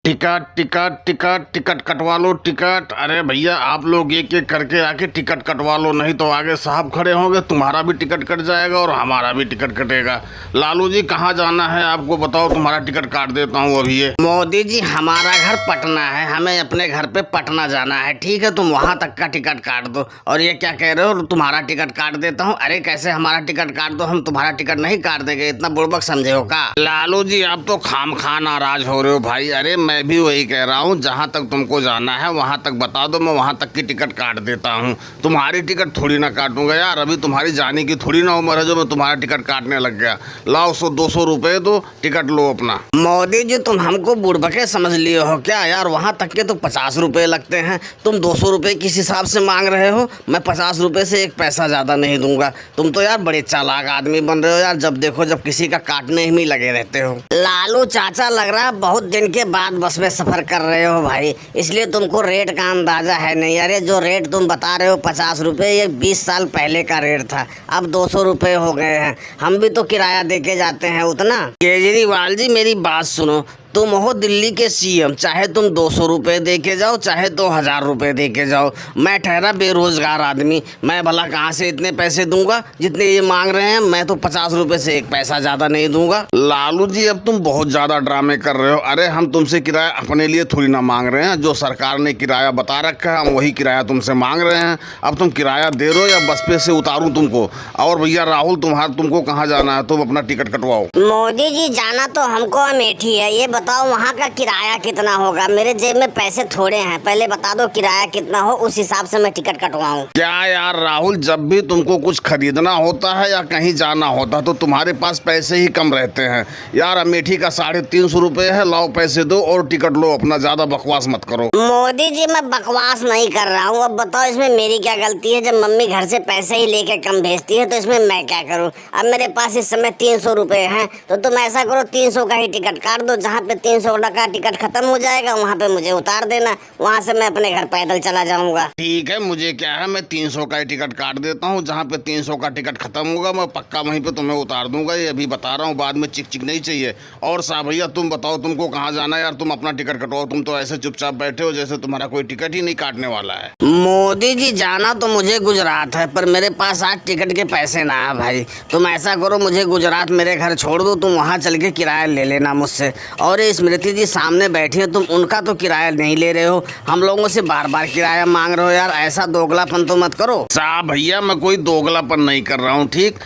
Ticket ticket ticket ticket कटवा लो ticket. अरे भैया आप लोग एक एक करके आके टिकट कटवा लो, नहीं तो आगे साहब खड़े होंगे, तुम्हारा भी टिकट कट जाएगा और हमारा भी टिकट कटेगा। लालू जी कहाँ जाना है आपको बताओ, तुम्हारा टिकट काट देता हूँ अभी। ये मोदी जी हमारा घर पटना है, हमें अपने घर पे पटना जाना है, ठीक है तुम वहाँ तक का टिकट काट दो। और ये क्या कह रहे हो तुम्हारा टिकट काट देता हूँ? अरे कैसे हमारा टिकट काट दो, हम तुम्हारा टिकट नहीं काट देंगे, इतना बुड़बक समझे हो का? लालू जी आप तो खाम खा नाराज हो रहे हो भाई। अरे मैं भी वही कह रहा हूँ, जहाँ तक तुमको जाना है वहाँ तक बता दो, मैं वहाँ तक की टिकट काट देता हूँ। तुम्हारी टिकट थोड़ी ना काटूंगा यार, अभी तुम्हारी जाने की थोड़ी ना उम्र है जो मैं तुम्हारा टिकट काटने लग गया। लाओ 100-200 रुपए दो, टिकट लो अपना। मोदी जी तुम हमको बुड़बके समझ लिए हो क्या यार? वहाँ तक के तो 50 रुपए लगते हैं, तुम 200 रुपए किस हिसाब से मांग रहे हो? मैं 50 रुपए से एक पैसा ज्यादा नहीं दूंगा। तुम तो यार बड़े चालाक आदमी बन रहे हो यार, जब देखो जब किसी का काटने ही में लगे रहते हो। लालू चाचा लग रहा है बहुत दिन के बाद बस में सफर कर रहे हो भाई, इसलिए तुमको रेट का अंदाजा है नहीं। अरे जो रेट तुम बता रहे हो 50 रुपए, ये 20 साल पहले का रेट था, अब 200 रुपए हो गए हैं। हम भी तो किराया दे के जाते हैं उतना। केजरीवाल जी मेरी बात सुनो, तुम हो दिल्ली के सीएम, चाहे तुम 200 रुपए दे के जाओ चाहे 2000 रुपए दे के जाओ। मैं ठहरा बेरोजगार आदमी, मैं भला कहाँ से इतने पैसे दूंगा जितने ये मांग रहे हैं? मैं तो 50 रुपए से एक पैसा ज्यादा नहीं दूंगा। लालू जी अब तुम बहुत ज्यादा ड्रामे कर रहे हो। अरे हम तुमसे किराया अपने लिए थोड़ी ना मांग रहे हैं, जो सरकार ने किराया बता रखा है हम वही किराया तुमसे मांग रहे हैं। अब तुम किराया दे रहे हो या बस पे से उतारूं तुमको? और भैया राहुल तुमको कहाँ जाना है, तुम अपना टिकट कटवाओ। मोदी जी जाना तो हमको अमेठी है, ये बताओ वहाँ का किराया कितना होगा? मेरे जेब में पैसे थोड़े हैं, पहले बता दो किराया कितना हो, उस हिसाब से मैं टिकट कटवाऊं। क्या यार राहुल, जब भी तुमको कुछ खरीदना होता है या कहीं जाना होता है तो तुम्हारे पास पैसे ही कम रहते हैं यार। अमेठी का 350 रुपए है, लाओ पैसे दो और टिकट लो अपना, ज्यादा बकवास मत करो। मोदी जी मैं बकवास नहीं कर रहा हूँ, अब बताओ इसमें मेरी क्या गलती है? जब मम्मी घर से पैसे ही लेके कम भेजती है तो इसमें मैं क्या करूँ? अब मेरे पास इस समय 300 रुपए हैं, तो तुम ऐसा करो 300 का ही टिकट काट दो, जहाँ पे 300 का टिकट खत्म हो जाएगा वहाँ पे मुझे उतार देना, वहाँ से मैं अपने घर पैदल चला जाऊंगा। ठीक है, मुझे क्या है, मैं 300 का ही टिकट काट देता हूँ, जहाँ पे 300 का टिकट खत्म होगा मैं पक्का वहीं पे तुम्हें उतार दूंगा। ये अभी बता रहा हूँ, बाद में चिक चिक नहीं चाहिए। और साहब भैया तुम बताओ तुमको कहाँ जाना है यार, तुम अपना टिकट कटवाओ। तुम तो ऐसे चुपचाप बैठे हो जैसे तुम्हारा कोई टिकट ही नहीं काटने वाला है। मोदी जी जाना तो मुझे गुजरात है, पर मेरे पास आज टिकट के पैसे ना है भाई। तुम ऐसा करो मुझे गुजरात मेरे घर छोड़ दो, तुम वहाँ चल के किराया ले लेना मुझसे। और ये स्मृति जी सामने बैठी है, तुम उनका तो किराया नहीं ले रहे हो, हम लोगों से बार बार किराया मांग रहे हो यार, ऐसा दोगलापन तो मत करो। साहब भैया मैं कोई दोगलापन नहीं कर रहा हूँ, ठीक।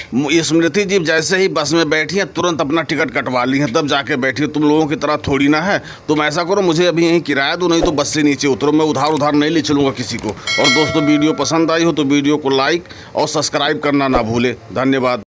स्मृति जी जैसे ही बस में बैठी है तुरंत अपना टिकट कटवा ली है, तब जाके बैठी है। तुम लोगों की तरह थोड़ी ना है। तुम ऐसा करो मुझे अभी यहीं किराया दो, नहीं तो बस से नीचे उतरो, मैं उधार नहीं ले चलूंगा किसी को। और दोस्तों वीडियो पसंद आई हो तो वीडियो को लाइक और सब्सक्राइब करना ना भूले। धन्यवाद।